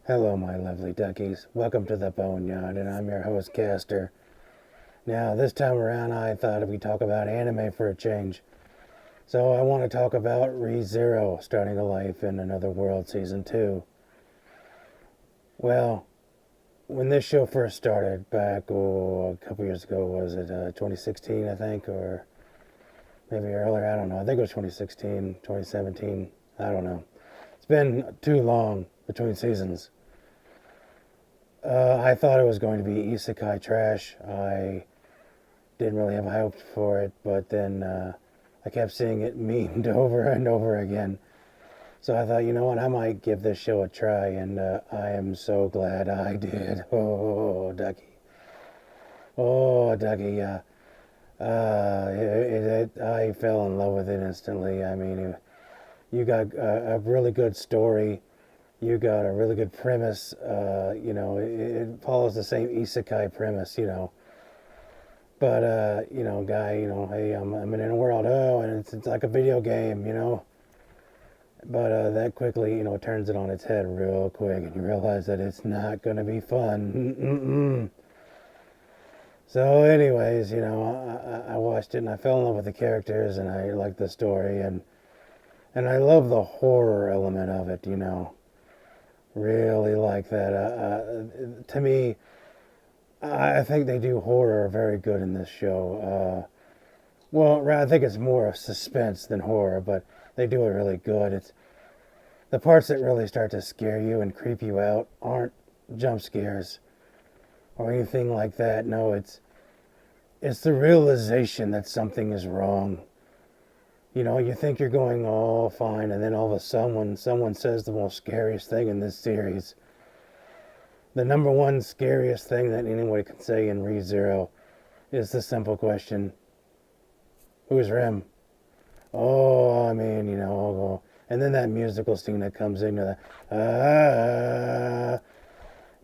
Hello, my lovely duckies. Welcome to the Boneyard, and I'm your host, Caster. Now, this time around, I thought we'd talk about anime for a change. So, I want to talk about ReZero, Starting a Life in Another World Season 2. Well, when this show first started, back a couple years ago, was it 2016, I think, or maybe earlier? I don't know. I think it was 2016, 2017. I don't know. It's been too long between seasons. I thought it was going to be isekai trash. I didn't really have hopes for it, but then I kept seeing it memed over and over again. So I thought, you know what, I might give this show a try, and I am so glad I did. Oh, Ducky. Oh, Ducky, yeah. I fell in love with it instantly. I mean, you got a really good story. You got a really good premise. It follows the same isekai premise, But guy, hey, I'm in a world, and it's like a video game. But that quickly, turns it on its head real quick, and you realize that it's not gonna be fun. Mm-mm. So, anyways, I watched it and I fell in love with the characters, and I liked the story, and I love the horror element of it. Really like that. To me, I think they do horror very good in this show. Well, I think it's more of suspense than horror, but they do it really good. It's the parts that really start to scare you and creep you out aren't jump scares or anything like that. No, it's the realization that something is wrong. You think you're going all fine, and then all of a sudden, someone says the most scariest thing in this series. The number one scariest thing that anyone can say in ReZero is the simple question, who's Rem? Oh, I mean, and then that musical scene that comes into the,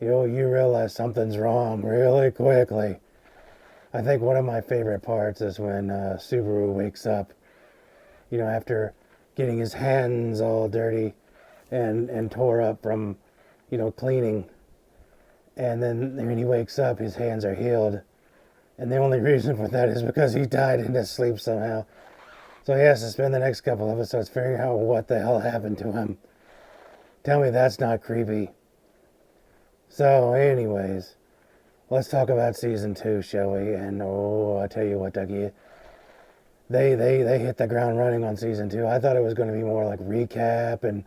you realize something's wrong really quickly. I think one of my favorite parts is when Subaru wakes up, after getting his hands all dirty and tore up from, cleaning. And then when he wakes up, his hands are healed. And the only reason for that is because he died in his sleep somehow. So he has to spend the next couple episodes figuring out what the hell happened to him. Tell me that's not creepy. So, anyways, let's talk about season 2, shall we? And I tell you what, Dougie, they hit the ground running on season 2. I thought it was going to be more like recap, and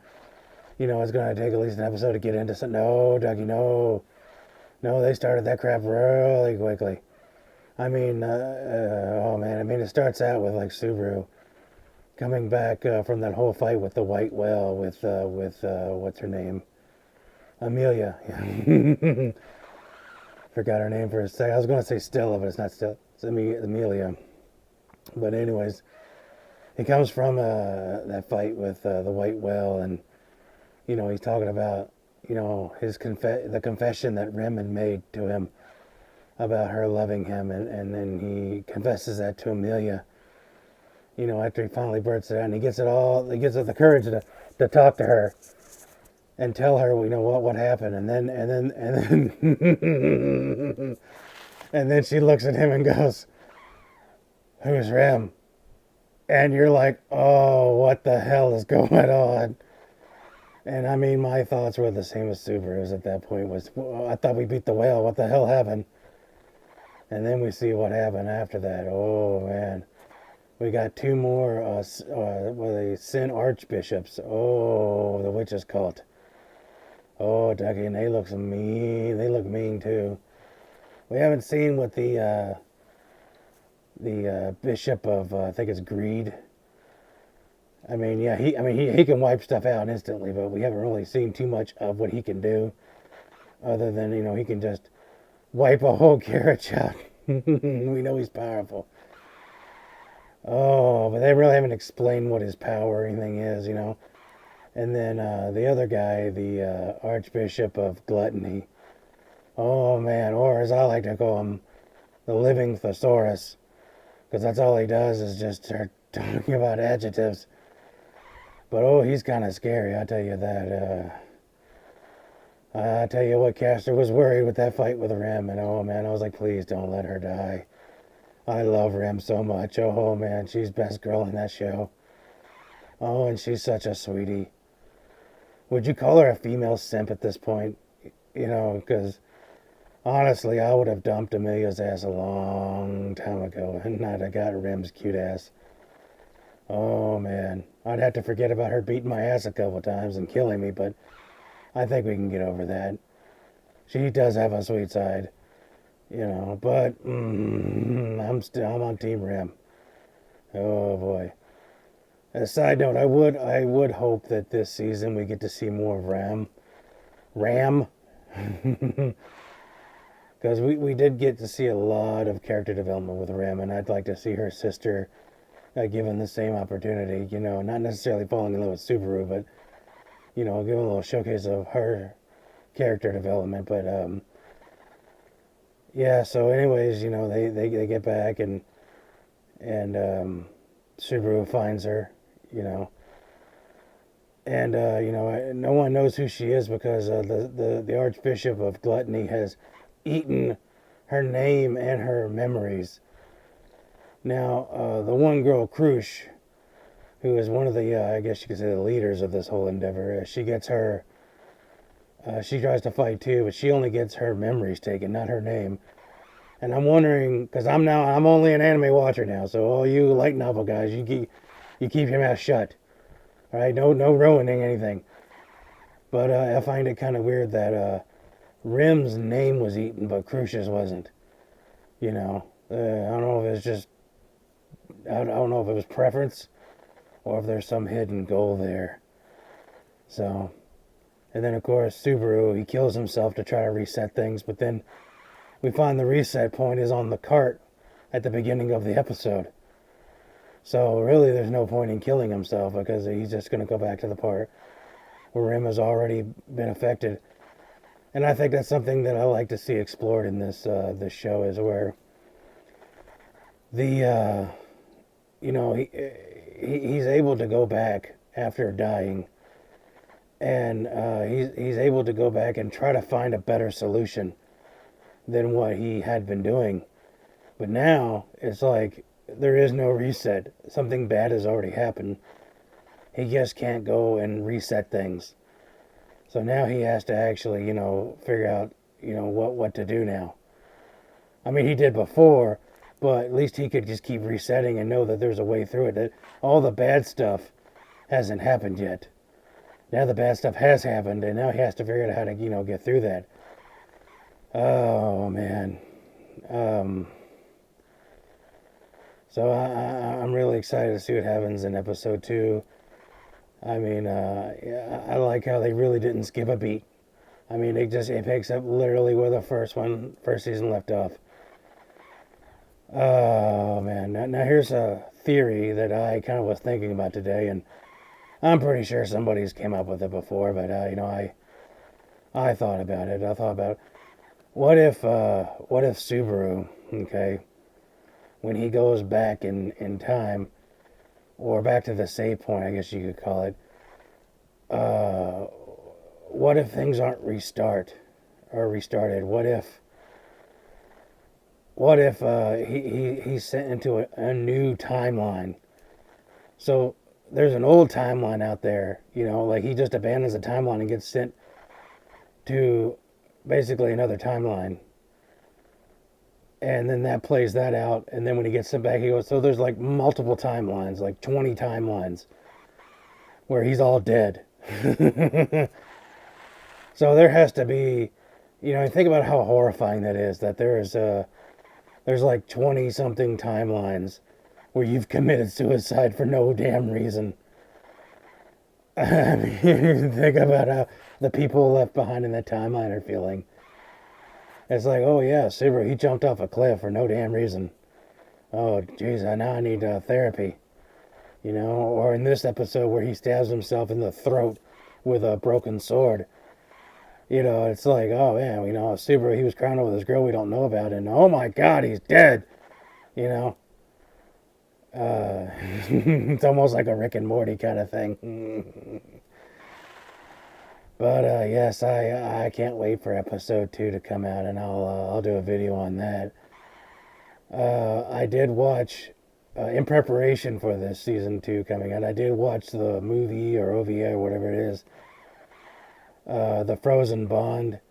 it's going to take at least an episode to get into something. No, Dougie, no. No, they started that crap really quickly. I mean, oh man, it starts out with like Subaru coming back from that whole fight with the white whale with what's her name, Amelia. Forgot her name for a second. I was going to say Stella, but it's not Stella. It's Amelia. But anyways, he comes from that fight with the white whale, and he's talking about the confession that Rem had made to him about her loving him, and then he confesses that to Amelia. After he finally bursts it out, and he gets it the courage to talk to her and tell her, what happened, and then and then she looks at him and goes, "Who's Rem?" And you're like, "Oh, what the hell is going on?" And I mean, my thoughts were the same as Subaru's at that point. I thought we beat the whale. What the hell happened? And then we see what happened after that. Oh man, we got two more. The Sin Archbishops. Oh, the witches cult. Oh, Dougie, and they look mean. They look mean too. We haven't seen what the bishop of I think it's Greed. I mean, yeah, he can wipe stuff out instantly, but we haven't really seen too much of what he can do, other than he can just wipe a whole carriage out. We know he's powerful. Oh, but they really haven't explained what his power or anything is. And then the other guy, the Archbishop of Gluttony. Oh man, or as I like to call him, the Living Thesaurus, because that's all he does is just start talking about adjectives. But oh, he's kind of scary, I tell you that. I tell you what, Castor was worried with that fight with Rem, and oh man, I was like, please don't let her die. I love Rem so much. Oh man, she's best girl in that show. Oh, and she's such a sweetie. Would you call her a female simp at this point? You know, because honestly, I would have dumped Amelia's ass a long time ago and not have got Rem's cute ass. Oh man, I'd have to forget about her beating my ass a couple times and killing me, but I think we can get over that. She does have a sweet side, you know, but I'm on Team Rem. Oh boy. As a side note, I would hope that this season we get to see more of Ram, because we did get to see a lot of character development with Ram, and I'd like to see her sister given the same opportunity. You know, not necessarily falling in love with Subaru, but you know, give a little showcase of her character development. But yeah. So, anyways, you know, they get back and Subaru finds her. You know, and you know, no one knows who she is because the Archbishop of Gluttony has eaten her name and her memories. Now, the one girl, Krush, who is one of the, I guess you could say, the leaders of this whole endeavor, she gets her, she tries to fight too, but she only gets her memories taken, not her name. And I'm wondering, because I'm only an anime watcher now, so all you light novel guys, you keep your mouth shut, all right? No ruining anything. But I find it kind of weird that Rim's name was eaten, but Krush's wasn't. You know, I don't know if it's just, I don't know if it was preference or if there's some hidden goal there. So, and then of course Subaru, he kills himself to try to reset things, but then we find the reset point is on the cart at the beginning of the episode. So really there's no point in killing himself because he's just going to go back to the part where Rim has already been affected. And I think that's something that I like to see explored in this show, is where the you know, he's able to go back after dying, and he's able to go back and try to find a better solution than what he had been doing. But now it's like there is no reset. Something bad has already happened. He just can't go and reset things. So now he has to actually, you know, figure out, you know, what to do now. I mean, he did before, but at least he could just keep resetting and know that there's a way through it, that all the bad stuff hasn't happened yet. Now the bad stuff has happened, and now he has to figure out how to, you know, get through that. Oh, man. So I'm really excited to see what happens in episode 2. I mean, I like how they really didn't skip a beat. I mean, it picks up literally where the first season left off. Oh man! Now here's a theory that I kind of was thinking about today, and I'm pretty sure somebody's came up with it before. But you know, I thought about it. I thought about what if Subaru, okay, when he goes back in time, or back to the save point, I guess you could call it. What if things aren't restarted? What if he's sent into a new timeline? So there's an old timeline out there, you know, like he just abandons the timeline and gets sent to basically another timeline. And then that plays that out, and then when he gets sent back, he goes, so there's like multiple timelines, like 20 timelines, where he's all dead. So there has to be, you know, think about how horrifying that is, that there's like 20 something timelines where you've committed suicide for no damn reason. I mean, think about how the people left behind in that timeline are feeling. It's like, oh yeah, Subaru, he jumped off a cliff for no damn reason. Oh, jeez, now I need therapy. You know, or in this episode where he stabs himself in the throat with a broken sword. You know, it's like, oh man, you know, Subaru, he was crying over this girl we don't know about, and oh my god, he's dead. You know, it's almost like a Rick and Morty kind of thing. But yes, I can't wait for episode 2 to come out, and I'll do a video on that. I did watch, in preparation for this season 2 coming out, I did watch the movie or OVA or whatever it is, the Frozen Bond.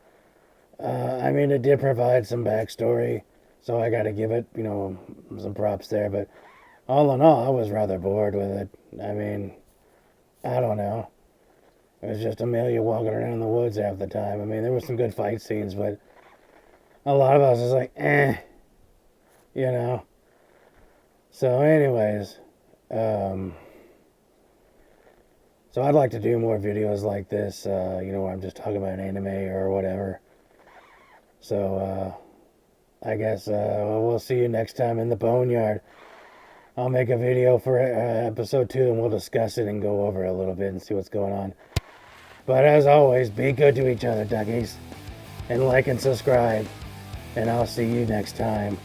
I mean, it did provide some backstory, so I got to give it, some props there. But all in all, I was rather bored with it. I mean, I don't know. It was just Amelia walking around in the woods half the time. I mean, there were some good fight scenes, but a lot of us was like, you know. So, anyways, so I'd like to do more videos like this, where I'm just talking about anime or whatever. So, I guess we'll see you next time in the Boneyard. I'll make a video for episode 2 and we'll discuss it and go over it a little bit and see what's going on. But as always, be good to each other, duckies. And like and subscribe. And I'll see you next time.